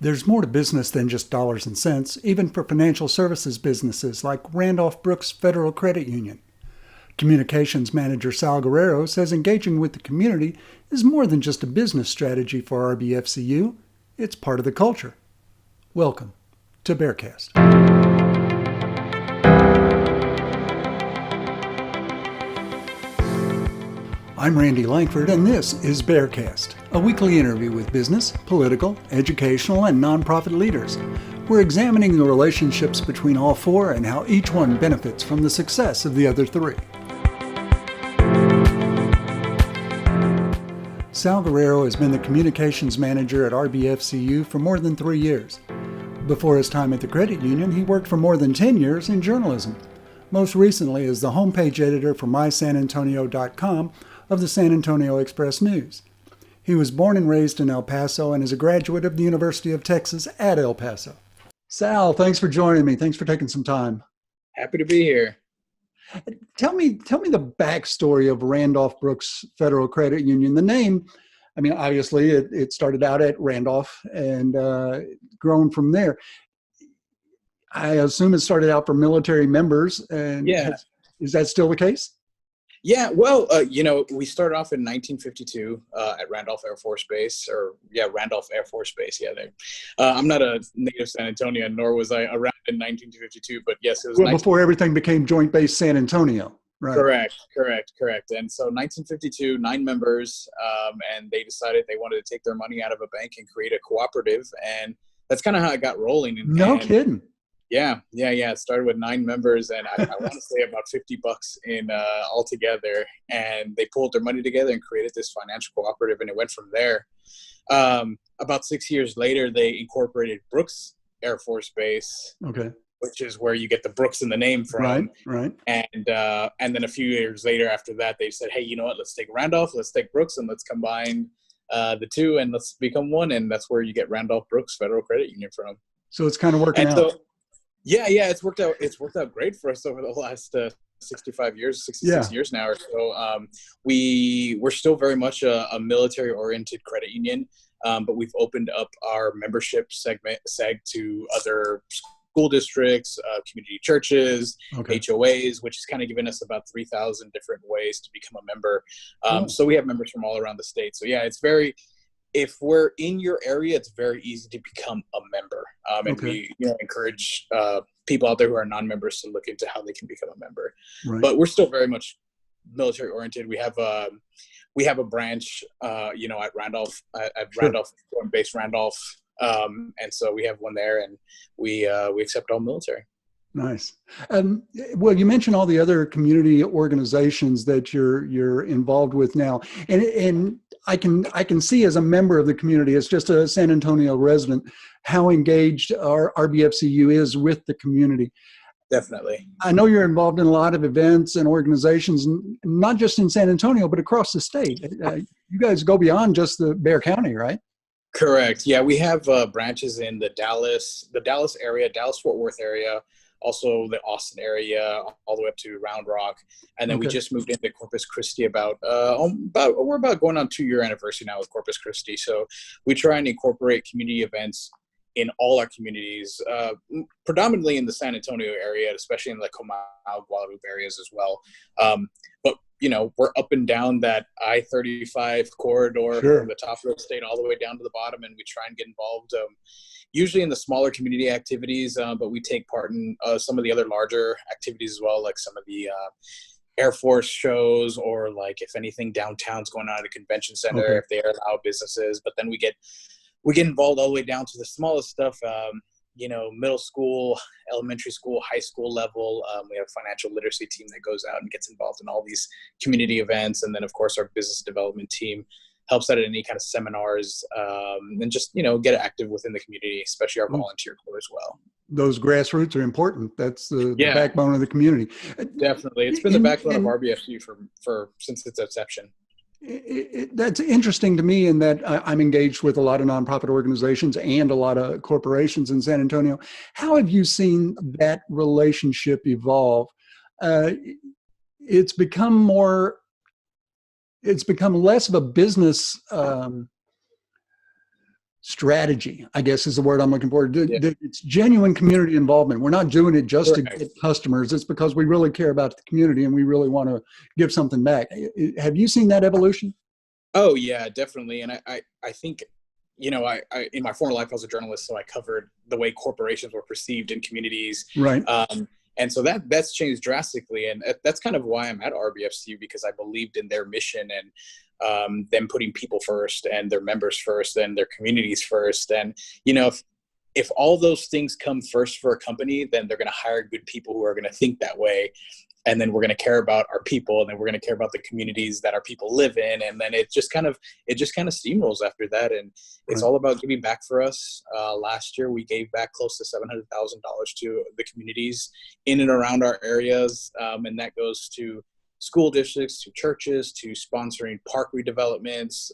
There's more to business than just dollars and cents, even for financial services businesses like Randolph-Brooks Federal Credit Union. Communications Manager Sal Guerrero says engaging with the community is more than just a business strategy for RBFCU, it's part of the culture. Welcome to BexarCast. I'm Randy Langford, and this is BexarCast, a weekly interview with business, political, educational, and nonprofit leaders. We're examining the relationships between all four and how each one benefits from the success of the other three. Sal Guerrero has been the communications manager at RBFCU for more than 3 years. Before his time at the credit union, he worked for more than 10 years in journalism, most recently as the homepage editor for mysanantonio.com of the San Antonio Express-News. He was born and raised in El Paso and is a graduate of the University of Texas at El Paso. Sal, thanks for joining me. Thanks for taking some time. Happy to be here. Tell me the backstory of Randolph-Brooks Federal Credit Union. The name, I mean, obviously it started out at Randolph and grown from there. I assume it started out for military members. And Yeah. Is that still the case? Yeah, well, we started off in 1952 at Randolph Air Force Base, Randolph Air Force Base. Yeah, there. I'm not a native San Antonian, nor was I around in 1952, but yes, it was before everything became Joint Base San Antonio, right? Correct. And so 1952, 9 members, and they decided they wanted to take their money out of a bank and create a cooperative, and that's kind of how it got rolling. No kidding. Yeah. It started with 9 members, and I want to say about $50 in altogether. And they pulled their money together and created this financial cooperative, and it went from there. About 6 years later, they incorporated Brooks Air Force Base, okay, which is where you get the Brooks in the name from. Right. And then a few years later, after that, they said, hey, you know what? Let's take Randolph, let's take Brooks, and let's combine the two, and let's become one. And that's where you get Randolph-Brooks Federal Credit Union from. So it's kind of working out. So, yeah, it's worked out. It's worked out great for us over the last 66 years now or so. We're still very much a military-oriented credit union, but we've opened up our membership seg to other school districts, community churches, okay, HOAs, which has kind of given us about 3,000 different ways to become a member. So we have members from all around the state. So yeah, if we're in your area, it's very easy to become a member. And okay, we encourage people out there who are non-members to look into how they can become a member. Right. But we're still very much military oriented. We have a branch, at Randolph, Randolph, base Randolph. And so we have one there, and we accept all military. Nice. Well, you mentioned all the other community organizations that you're involved with now, and I can see as a member of the community, as just a San Antonio resident, how engaged our RBFCU is with the community. Definitely. I know you're involved in a lot of events and organizations, not just in San Antonio, but across the state. You guys go beyond just the Bexar County, right? Correct. Yeah, we have branches in the Dallas area, Dallas-Fort Worth area, also the Austin area, all the way up to Round Rock. And then we just moved into Corpus Christi we're about going on 2-year anniversary now with Corpus Christi. So we try and incorporate community events in all our communities, predominantly in the San Antonio area, especially in the Comal, Guadalupe areas as well. But we're up and down that I-35 corridor from the top of the state all the way down to the bottom, and we try and get involved usually in the smaller community activities, but we take part in some of the other larger activities as well, like some of the Air Force shows, or like if anything downtown's going on at a convention center, if they allow businesses. But then we get involved all the way down to the smallest stuff, middle school, elementary school, high school level. We have a financial literacy team that goes out and gets involved in all these community events. And then, of course, our business development team helps out at any kind of seminars, and just, get active within the community, especially our volunteer corps as well. Those grassroots are important. That's the backbone of the community. Definitely. It's been the backbone of RBFCU since its inception. That's interesting to me in that I'm engaged with a lot of nonprofit organizations and a lot of corporations in San Antonio. How have you seen that relationship evolve? It's become less of a business strategy, I guess is the word I'm looking for. Yeah. It's genuine community involvement. We're not doing it just to Correct. get customers. It's because we really care about the community and we really want to give something back. Have you seen that evolution? Oh yeah, definitely. And I think, I in my former life, I was a journalist, so I covered the way corporations were perceived in communities. Right. And so that's changed drastically. And that's kind of why I'm at RBFCU, because I believed in their mission and them putting people first and their members first and their communities first. And, if all those things come first for a company, then they're going to hire good people who are going to think that way. And then we're going to care about our people, and then we're going to care about the communities that our people live in. And then it just kind of steamrolls after that. And it's all about giving back for us. Last year, we gave back close to $700,000 to the communities in and around our areas. And that goes to school districts, to churches, to sponsoring park redevelopments,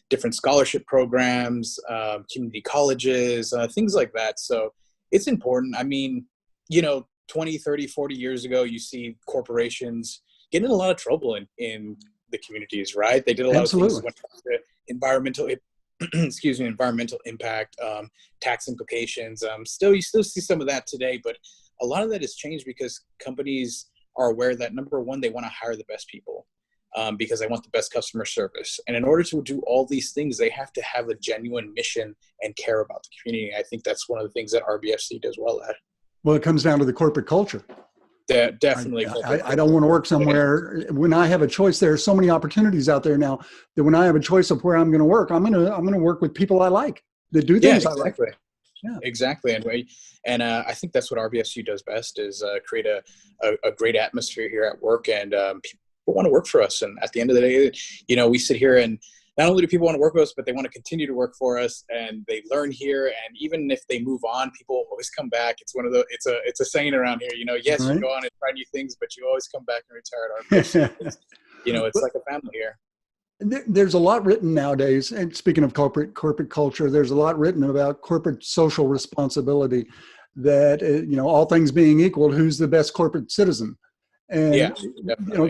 different scholarship programs, community colleges, things like that. So it's important. I mean, 20, 30, 40 years ago, you see corporations get in a lot of trouble in the communities, right? They did a lot of things when it comes to environmental, environmental impact, tax implications. You still see some of that today, but a lot of that has changed because companies are aware that, number one, they want to hire the best people because they want the best customer service. And in order to do all these things, they have to have a genuine mission and care about the community. I think that's one of the things that RBFC does well at. Well, it comes down to the corporate culture. Definitely. I don't want to work somewhere when I have a choice. There are so many opportunities out there now that when I have a choice of where I'm going to work, I'm going to work with people I like that do things I like. Yeah, exactly. And I think that's what RBFCU does best is create a great atmosphere here at work, and people want to work for us. And at the end of the day, we sit here, and not only do people want to work with us, but they want to continue to work for us, and they learn here. And even if they move on, people always come back. It's it's a saying around here, yes, you go on and try new things, but you always come back and retire at RBFCU. It's like a family here. There's a lot written nowadays, and speaking of corporate culture, there's a lot written about corporate social responsibility that, all things being equal, who's the best corporate citizen? And,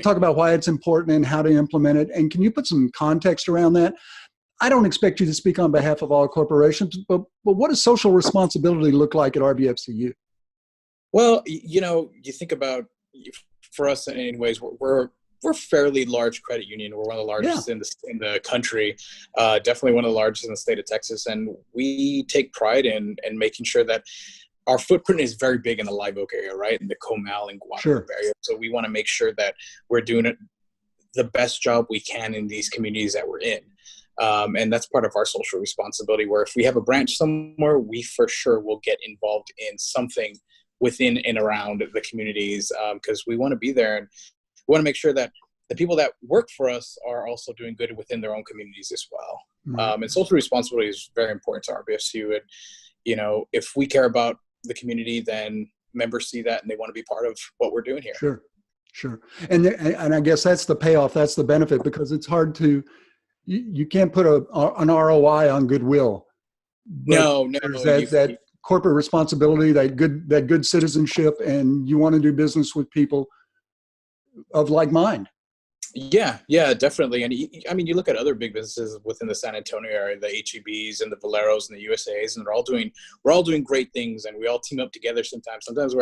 talk about why it's important and how to implement it. And can you put some context around that? I don't expect you to speak on behalf of all corporations, but what does social responsibility look like at RBFCU? Well, you think about, for us anyways, we're a fairly large credit union. We're one of the largest in the country, definitely one of the largest in the state of Texas. And we take pride in making sure that our footprint is very big in the Live Oak area, right? In the Comal and Guadalupe area. So we want to make sure that we're doing the best job we can in these communities that we're in. And that's part of our social responsibility, where if we have a branch somewhere, we for sure will get involved in something within and around the communities, because we want to be there, and we want to make sure that the people that work for us are also doing good within their own communities as well. And social responsibility is very important to RBFCU. And, if we care about the community, then members see that and they want to be part of what we're doing here. Sure. And I guess that's the payoff. That's the benefit, because it's hard to, you can't put an ROI on goodwill. No. That corporate responsibility, that good citizenship, and you want to do business with people of like mind. Yeah, definitely. And you look at other big businesses within the San Antonio area, the HEBs and the Valeros and the USAs, and we're all doing great things, and we all team up together sometimes. Sometimes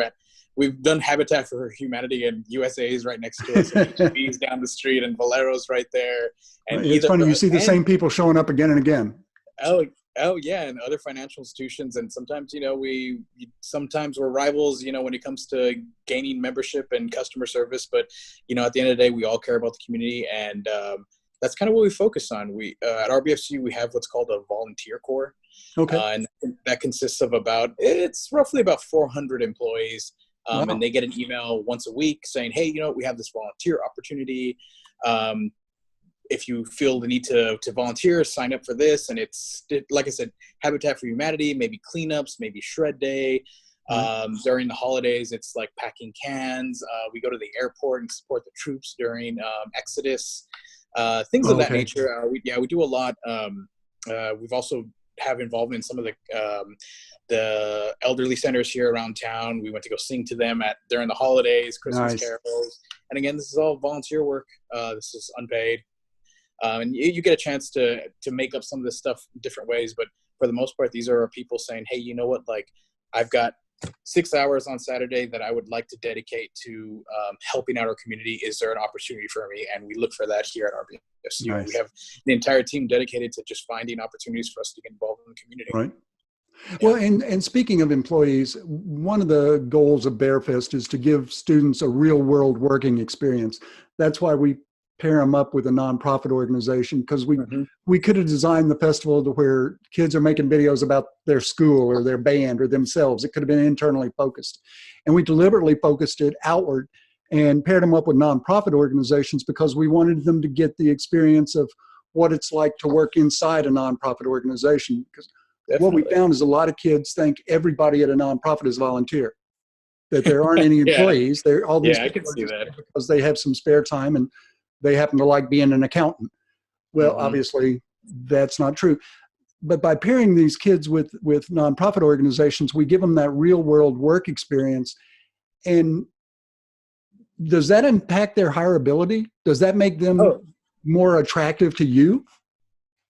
we've done Habitat for Humanity, and USA's right next to us, and HEB's down the street, and Valeros right there. And it's funny, you see the same people showing up again and again. Oh yeah, and other financial institutions, and sometimes we're rivals, when it comes to gaining membership and customer service. But at the end of the day, we all care about the community, and that's kind of what we focus on. We at RBFCU, we have what's called a volunteer corps, and that consists of roughly about 400 employees, and they get an email once a week saying, hey, we have this volunteer opportunity. If you feel the need to volunteer, sign up for this. And it's, like I said, Habitat for Humanity, maybe cleanups, maybe shred day. During the holidays, it's like packing cans. We go to the airport and support the troops during Exodus, things of that nature. We do a lot. We've also have involvement in some of the elderly centers here around town. We went to go sing to them during the holidays, Christmas carols. And again, this is all volunteer work. This is unpaid. And you get a chance to make up some of this stuff in different ways, but for the most part, these are people saying, hey, you know what, like I've got 6 hours on Saturday that I would like to dedicate to helping out our community. Is there an opportunity for me? And we look for that here at RBFCU. Nice. We have the entire team dedicated to just finding opportunities for us to get involved in the community. Right. Yeah. Well, and speaking of employees, one of the goals of BearFest is to give students a real world working experience. That's why we pair them up with a nonprofit organization, because we could have designed the festival to where kids are making videos about their school or their band or themselves. It could have been internally focused. And we deliberately focused it outward and paired them up with nonprofit organizations because we wanted them to get the experience of what it's like to work inside a nonprofit organization. Because what we found is a lot of kids think everybody at a nonprofit is volunteer, that there aren't any employees. They're all these I can see that because they have some spare time and they happen to like being an accountant. Well, obviously that's not true. But by pairing these kids with nonprofit organizations, we give them that real world work experience. And does that impact their hireability? Does that make them more attractive to you?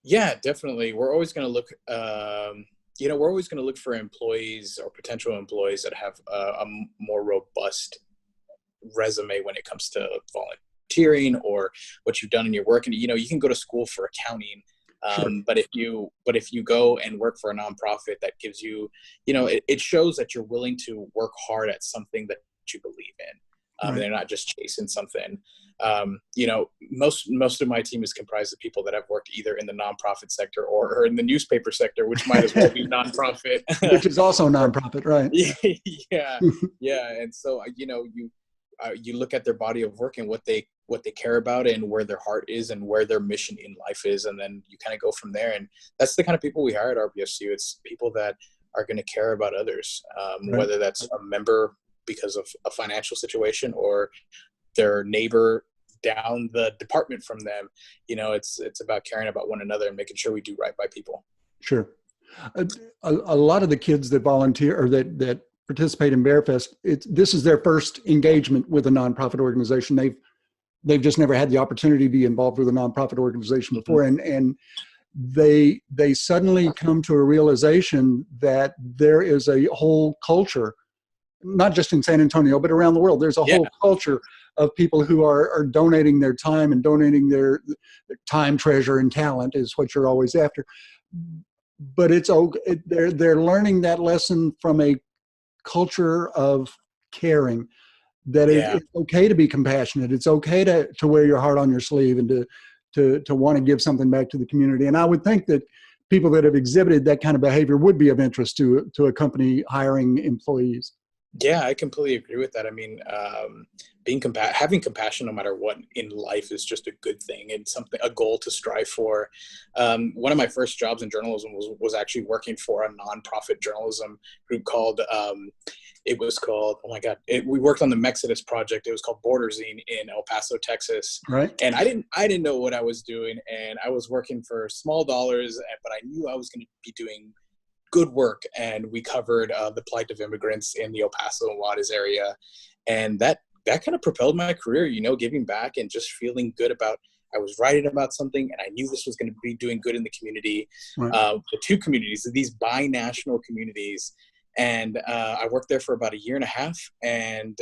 Yeah, definitely. We're always going to look, we're always going to look for employees or potential employees that have a more robust resume when it comes to volunteering or what you've done in your work. And, you can go to school for accounting, but if you go and work for a nonprofit that gives you, it shows that you're willing to work hard at something that you believe in. They're not just chasing something. Most of my team is comprised of people that have worked either in the nonprofit sector or in the newspaper sector, which might as well be nonprofit. Which is also nonprofit, right? Yeah. And so, you look at their body of work and what they care about and where their heart is and where their mission in life is. And then you kind of go from there. And that's the kind of people we hire at RBFCU. It's people that are going to care about others, whether that's a member because of a financial situation or their neighbor down the department from them. It's about caring about one another and making sure we do right by people. Sure. A lot of the kids that volunteer or that participate in BearFest, this is their first engagement with a nonprofit organization. They've just never had the opportunity to be involved with a nonprofit organization before. And they suddenly come to a realization that there is a whole culture, not just in San Antonio, but around the world. There's a whole culture of people who are donating their time and donating their time, treasure, and talent is what you're always after. But they're learning that lesson from a culture of caring, that it's okay to be compassionate. It's okay to wear your heart on your sleeve and to want to give something back to the community. And I would think that people that have exhibited that kind of behavior would be of interest to a company hiring employees. Yeah, I completely agree with that. I mean, having compassion no matter what in life is just a good thing and a goal to strive for. One of my first jobs in journalism was actually working for a nonprofit journalism group called, we worked on the Mexodus project. It was called Borderzine in El Paso, Texas. Right. And I didn't know what I was doing, and I was working for small dollars, but I knew I was going to be doing good work. And we covered the plight of immigrants in the El Paso and Juarez area. And that kind of propelled my career, giving back and just feeling good about, I was writing about something and I knew this was going to be doing good in the community, the two communities, these binational communities. And I worked there for about 1.5 years, and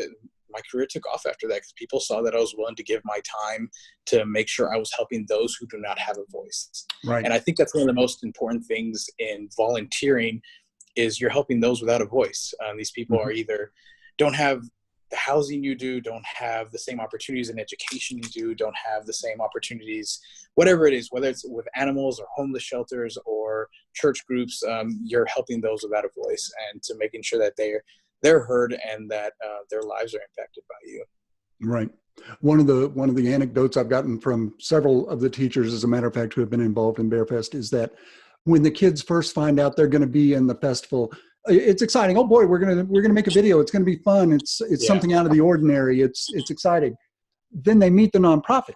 my career took off after that because people saw that I was willing to give my time to make sure I was helping those who do not have a voice. Right. And I think that's one of the most important things in volunteering is you're helping those without a voice. These people are either don't have the housing you do, don't have the same opportunities in education you do, don't have the same opportunities, whatever it is, whether it's with animals or homeless shelters or church groups, you're helping those without a voice and to making sure that they're heard and that their lives are impacted by you. Right. One of the anecdotes I've gotten from several of the teachers, as a matter of fact, who have been involved in BearFest, is that when the kids first find out they're going to be in the festival, it's exciting. Oh boy, we're gonna make a video. It's going to be fun. It's something out of the ordinary. It's exciting. Then they meet the nonprofit.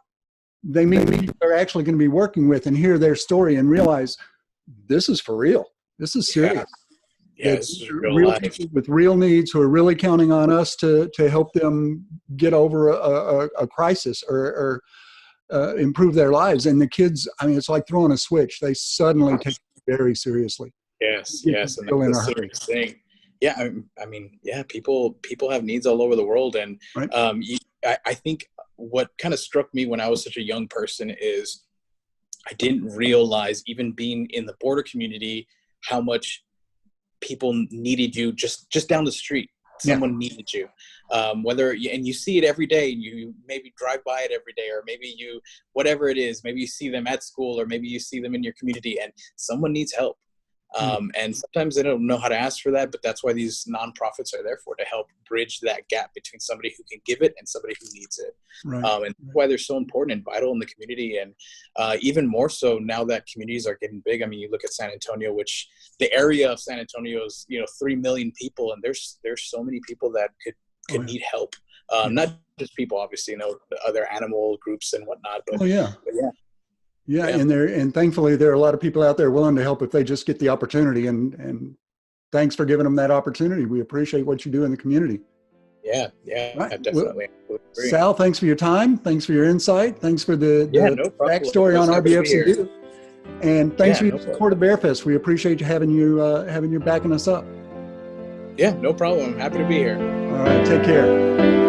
They meet people they're actually going to be working with and hear their story and realize this is for real. This is serious. This is real people with real needs who are really counting on us to help them get over a crisis or improve their lives. And the kids, I mean, it's like throwing a switch. They suddenly take very seriously. Yes, Get yes, and people in that's a a hurry, serious thing. Yeah, I mean, yeah, people have needs all over the world, and right? I think what kind of struck me when I was such a young person is I didn't realize, even being in the border community, how much people needed you just down the street. Yeah. Someone needed you, and you see it every day. You maybe drive by it every day, or maybe whatever it is, maybe you see them at school, or maybe you see them in your community, and someone needs help. And sometimes they don't know how to ask for that, but that's why these nonprofits are there for, to help bridge that gap between somebody who can give it and somebody who needs it. Right. And that's why they're so important and vital in the community. And even more so now that communities are getting big. I mean, you look at San Antonio, which the area of San Antonio is, 3 million people. And there's so many people that could need help. Not just people, obviously, other animal groups and whatnot, but, but yeah. Yeah, and thankfully there are a lot of people out there willing to help if they just get the opportunity. And thanks for giving them that opportunity. We appreciate what you do in the community. Yeah, right. Definitely. Well, Sal, thanks for your time. Thanks for your insight. Thanks for the backstory on RBFCU. And thanks for your support of BearFest. We appreciate you having you backing us up. Yeah, no problem. I'm happy to be here. All right, take care.